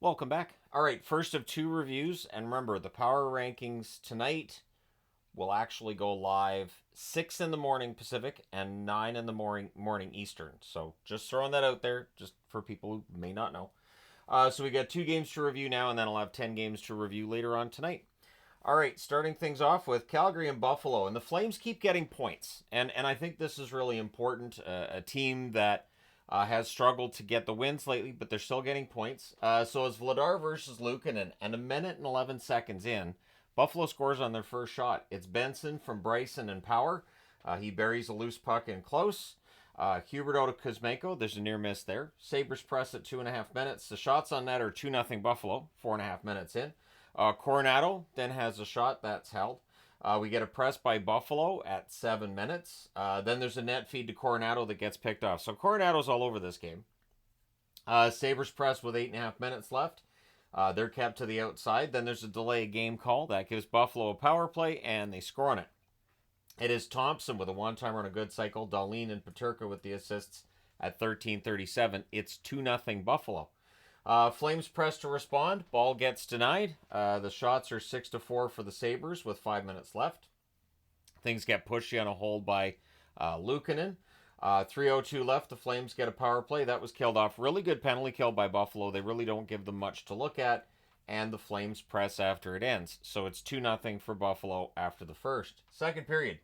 Welcome back. All right, first of two reviews, and remember the power rankings tonight will actually go live 6 in the morning Pacific and 9 in the morning Eastern. So just throwing that out there, just for people who may not know. So we got 2 games to review now, and then I'll have 10 games to review later on tonight. All right, starting things off with Calgary and Buffalo, and the Flames keep getting points, and I think this is really important. A team that has struggled to get the wins lately, but they're still getting points. So it's Vladar versus Luukkonen, and 1 minute and 11 seconds in, Buffalo scores on their first shot. It's Benson from Bryson and Power. He buries a loose puck in close. Huberdeau to Kuzmenko. There's a near miss there. Sabres press at 2.5 minutes. The shots on net are 2-0 Buffalo, 4.5 minutes in. Coronado then has a shot that's held. We get a press by Buffalo at 7 minutes. Then there's a net feed to Coronado that gets picked off. So Coronado's all over this game. Sabres press with 8.5 minutes left. They're kept to the outside. Then there's a delay game call. That gives Buffalo a power play, and they score on it. It is Thompson with a one-timer on a good cycle. Darlene and Peterka with the assists at 13:37. It's 2-0 Buffalo. Flames press to respond. Ball gets denied. The shots are 6-4 for the Sabres with 5 minutes left. Things get pushy on a hold by Luukkonen. 3:02 left. The Flames get a power play. That was killed off. Really good penalty kill by Buffalo. They really don't give them much to look at. And the Flames press after it ends. So it's 2-0 for Buffalo after the first. Second period.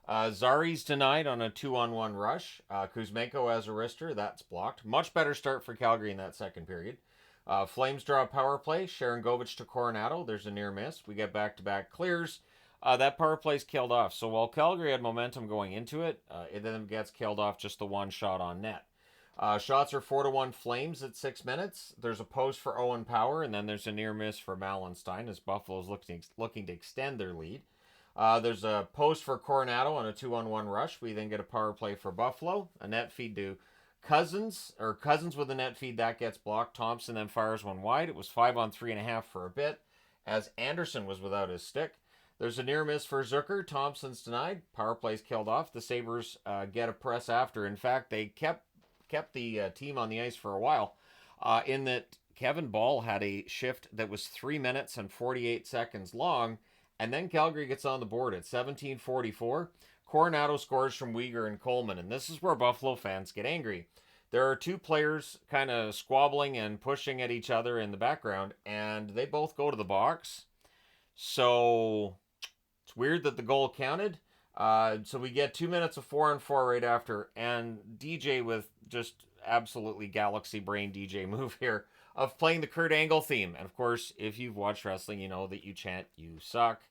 Zari's denied on a 2-on-1 rush. Kuzmenko has a wrister. That's blocked. Much better start for Calgary in that second period. Flames draw a power play. Sharon Govich to Coronado. There's a near miss. We get back-to-back clears. That power play's killed off. So while Calgary had momentum going into it, it then gets killed off just the one shot on net. Shots are 4-1 Flames at 6 minutes. There's a post for Owen Power, and then there's a near miss for Malenstein as Buffalo's looking to extend their lead. There's a post for Coronado on a 2-on-1 rush. We then get a power play for Buffalo. A net feed to Cousins with a net feed. That gets blocked. Thompson then fires one wide. It was 5-on-3.5 for a bit as Anderson was without his stick. There's a near miss for Zucker. Thompson's denied. Power play's killed off. The Sabres get a press after. In fact, they kept the team on the ice for a while in that Kevin Ball had a shift that was 3 minutes and 48 seconds long. And then Calgary gets on the board at 17:44. Coronado scores from Weegar and Coleman. And this is where Buffalo fans get angry. There are two players kind of squabbling and pushing at each other in the background, and they both go to the box. So it's weird that the goal counted. So we get 2 minutes of 4-on-4 right after. And DJ with just absolutely galaxy brain DJ move here of playing the Kurt Angle theme. And of course, if you've watched wrestling, you know that you chant, "You suck,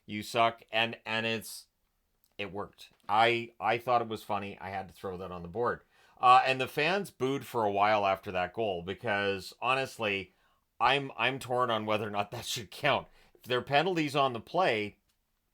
you suck," and it worked. I thought it was funny. I had to throw that on the board. And the fans booed for a while after that goal because honestly, I'm torn on whether or not that should count. If there are penalties on the play,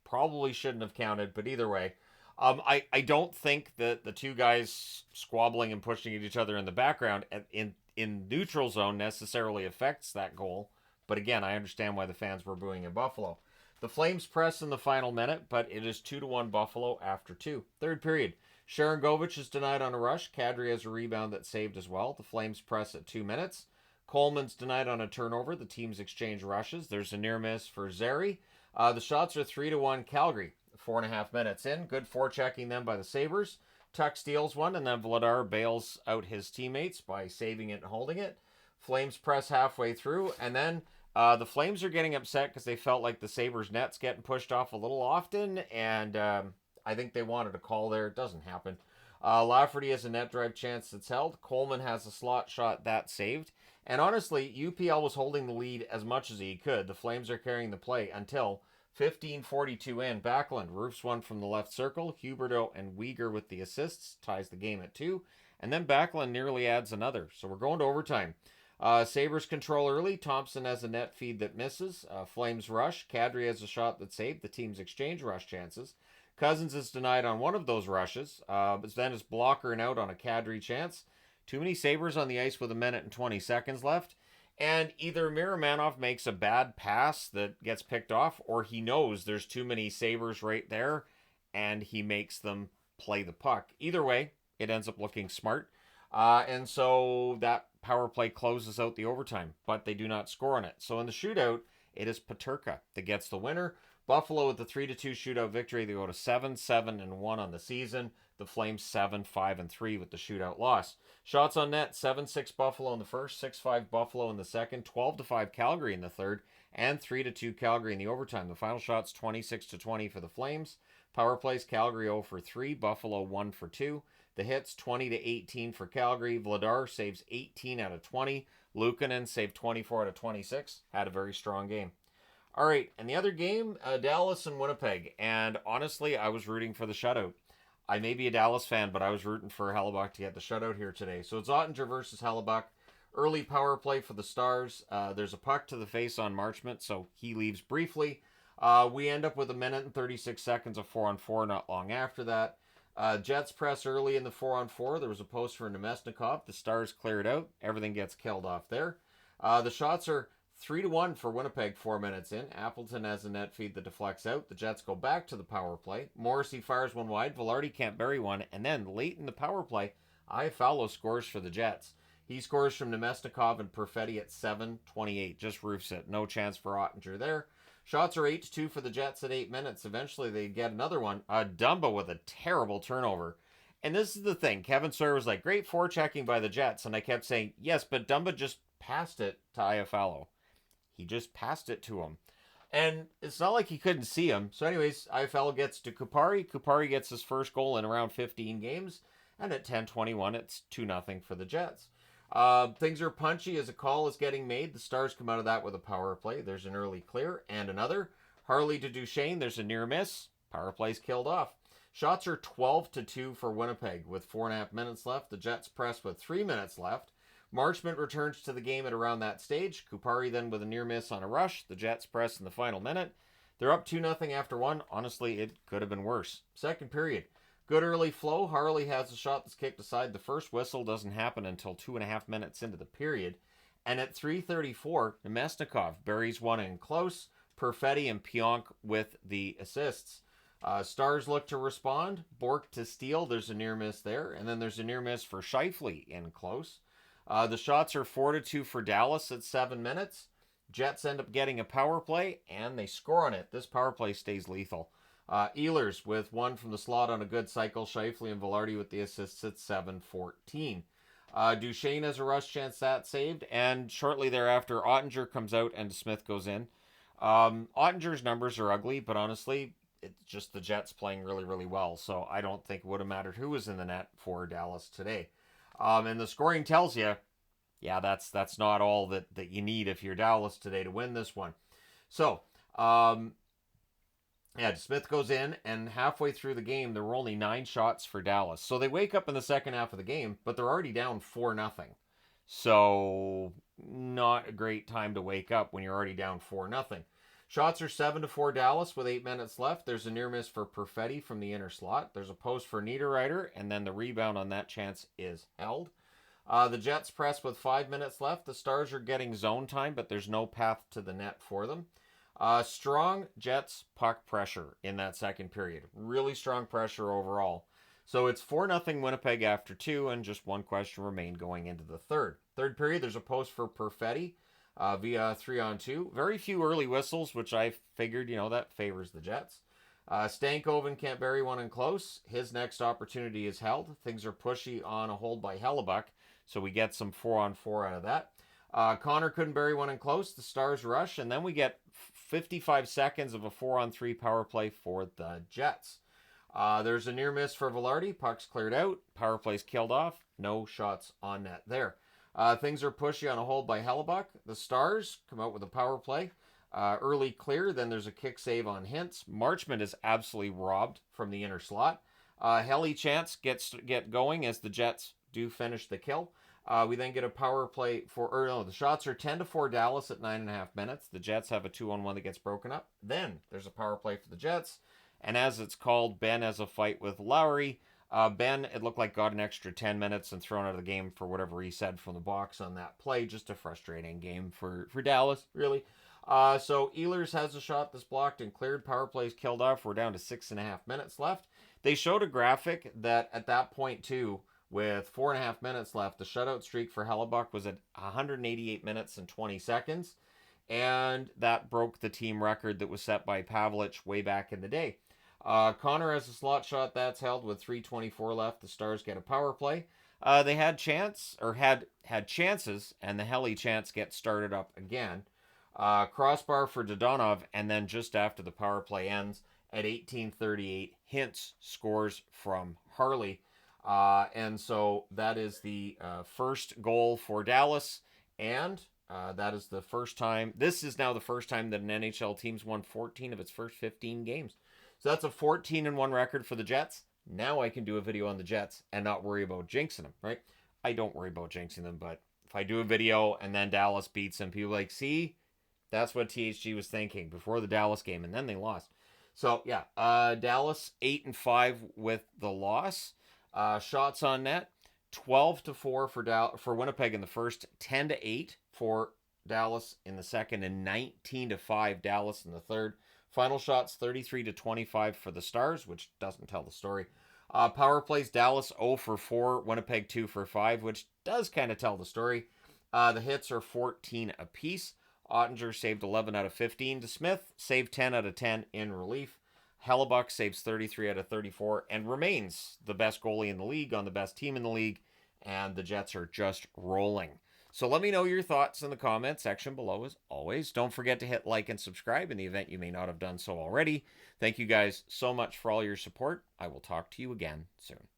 probably shouldn't have counted. But either way, I don't think that the two guys squabbling and pushing at each other in the background in neutral zone necessarily affects that goal. But again, I understand why the fans were booing in Buffalo. The Flames press in the final minute, but it is 2-1 Buffalo after 2. Third period. Sharon Govich is denied on a rush. Kadri has a rebound that's saved as well. The Flames press at 2 minutes. Coleman's denied on a turnover. The teams exchange rushes. There's a near miss for Zary. The shots are 3-1 Calgary. 4.5 minutes in. Good forechecking then by the Sabres. Tuck steals one, and then Vladar bails out his teammates by saving it and holding it. Flames press halfway through, and then the Flames are getting upset because they felt like the Sabres net's getting pushed off a little often, and I think they wanted a call there. It doesn't happen. Lafferty has a net drive chance that's held. Coleman has a slot shot that's saved. And honestly, UPL was holding the lead as much as he could. The Flames are carrying the play until 15:42 in. Backlund roofs one from the left circle. Huberdeau and Weegar with the assists ties the game at 2. And then Backlund nearly adds another. So we're going to overtime. Sabres control early. Thompson has a net feed that misses. Flames rush. Kadri has a shot that's saved. The teams exchange rush chances. Cousins is denied on one of those rushes. But then is blocker and out on a Kadri chance. Too many Sabres on the ice with 1 minute and 20 seconds left. And either Miramanov makes a bad pass that gets picked off, or he knows there's too many Sabres right there, and he makes them play the puck. Either way, it ends up looking smart. And so that power play closes out the overtime, but they do not score on it. So in the shootout, it is Peterka that gets the winner. Buffalo with the 3-2 shootout victory. They go to 7-7-1 on the season. The Flames 7-5-3 with the shootout loss. Shots on net: 7-6 Buffalo in the first, 6-5 Buffalo in the second, 12-5 Calgary in the third, and 3-2 Calgary in the overtime. The final shots: 26-20 for the Flames. Power plays: Calgary 0 for 3, Buffalo 1 for 2. The hits: 20-18 for Calgary. Vladar saves 18 out of 20. Luukkonen saved 24 out of 26. Had a very strong game. All right, and the other game, Dallas and Winnipeg. And honestly, I was rooting for the shutout. I may be a Dallas fan, but I was rooting for Hellebuck to get the shutout here today. So it's Ottinger versus Hellebuck. Early power play for the Stars. There's a puck to the face on Marchment, so he leaves briefly. We end up with 1:36 of 4-on-4 not long after that. Jets press early in the 4-on-4. There was a post for Nemesnikov. The Stars clear it out. Everything gets killed off there. The shots are 3-1 for Winnipeg 4 minutes in. Appleton has a net feed that deflects out. The Jets go back to the power play. Morrissey fires one wide. Velarde can't bury one. And then late in the power play, Iafallo scores for the Jets. He scores from Nemesnikov and Perfetti at 7:28. Just roofs it. No chance for Ottinger there. Shots are 8-2 for the Jets at 8 minutes. Eventually, they get another one. Dumba with a terrible turnover. And this is the thing. Kevin Sawyer was like, great forechecking by the Jets. And I kept saying, yes, but Dumba just passed it to Iafallo. He just passed it to him. And it's not like he couldn't see him. So anyways, Iafallo gets to Kupari. Kupari gets his first goal in around 15 games. And at 10:21, it's 2-0 for the Jets. Things are punchy as a call is getting made. The Stars come out of that with a power play. There's an early clear and another. Harley to Duchesne. There's a near miss. Power play's killed off. Shots are 12-2 for Winnipeg with 4.5 minutes left. The Jets press with 3 minutes left. Marchment returns to the game at around that stage. Kupari then with a near miss on a rush. The Jets press in the final minute. They're up 2-0 after one. Honestly, it could have been worse. Second period. Good early flow. Harley has a shot that's kicked aside. The first whistle doesn't happen until 2.5 minutes into the period. And at 3:34, Nemesnikov buries one in close. Perfetti and Pionk with the assists. Stars look to respond. Bork to steal. There's a near miss there. And then there's a near miss for Scheifele in close. The shots are 4-2 for Dallas at 7 minutes. Jets end up getting a power play, and they score on it. This power play stays lethal. Ehlers with one from the slot on a good cycle. Scheifele and Velarde with the assists at 7:14. Duchesne has a rush chance that saved, and shortly thereafter, Ottinger comes out and Smith goes in. Ottinger's numbers are ugly, but honestly, it's just the Jets playing really, really well. So I don't think it would have mattered who was in the net for Dallas today. And the scoring tells you, yeah, that's not all that you need if you're Dallas today to win this one. So, yeah, Smith goes in, and halfway through the game, there were only 9 shots for Dallas. So they wake up in the second half of the game, but they're already down 4-0. So not a great time to wake up when you're already down 4-0. Shots are 7-4 Dallas with 8 minutes left. There's a near miss for Perfetti from the inner slot. There's a post for Niederreiter, and then the rebound on that chance is held. The Jets press with 5 minutes left. The Stars are getting zone time, but there's no path to the net for them. Strong Jets puck pressure in that second period. Really strong pressure overall. So it's 4-0 Winnipeg after 2, and just one question remained going into the third. Third period, there's a post for Perfetti via 3-on-2. Very few early whistles, which I figured, that favors the Jets. Stankoven can't bury one in close. His next opportunity is held. Things are pushy on a hold by Hellebuck, so we get some 4-on-4 out of that. Connor couldn't bury one in close. The Stars rush, and then we get 55 seconds of a 4-on-3 power play for the Jets. There's a near miss for Velarde. Puck's cleared out. Power play's killed off. No shots on net there. Things are pushy on a hold by Hellebuck. The Stars come out with a power play. Early clear. Then there's a kick save on Hintz. Marchment is absolutely robbed from the inner slot. Helly chance get going as the Jets do finish the kill. We then get a power play the shots are 10-4 Dallas at 9.5 minutes. The Jets have a 2-on-1 that gets broken up. Then there's a power play for the Jets. And as it's called, Ben has a fight with Lowry. Ben, it looked like, got an extra 10 minutes and thrown out of the game for whatever he said from the box on that play. Just a frustrating game for Dallas, really. So Ehlers has a shot that's blocked and cleared. Power play's killed off. We're down to 6.5 minutes left. They showed a graphic that at that point, too, with 4.5 minutes left. The shutout streak for Hellebuck was at 188 minutes and 20 seconds, and that broke the team record that was set by Pavlich way back in the day. Connor has a slot shot that's held with 3:24 left. The Stars get a power play. They had chances, and the Helly chance gets started up again. Crossbar for Dodonov, and then just after the power play ends at 18:38, Hintz scores from Harley. And so that is the first goal for Dallas, and that is the first time. This is now the first time that an NHL team's won 14 of its first 15 games. So that's a 14-1 record for the Jets. Now I can do a video on the Jets and not worry about jinxing them, right? I don't worry about jinxing them, but if I do a video and then Dallas beats them, people are like, see, that's what THG was thinking before the Dallas game, and then they lost. So yeah, Dallas 8-5 with the loss. Shots on net, 12-4 for Winnipeg in the first, 10-8 for Dallas in the second, and 19-5 Dallas in the third. Final shots, 33-25 for the Stars, which doesn't tell the story. Power plays, Dallas 0 for 4, Winnipeg 2 for 5, which does kind of tell the story. The hits are 14 apiece. Ottinger saved 11 out of 15 to Smith, saved 10 out of 10 in relief. Hellebuck saves 33 out of 34 and remains the best goalie in the league on the best team in the league, and the Jets are just rolling. So let me know your thoughts in the comment section below as always. Don't forget to hit like and subscribe in the event you may not have done so already. Thank you guys so much for all your support. I will talk to you again soon.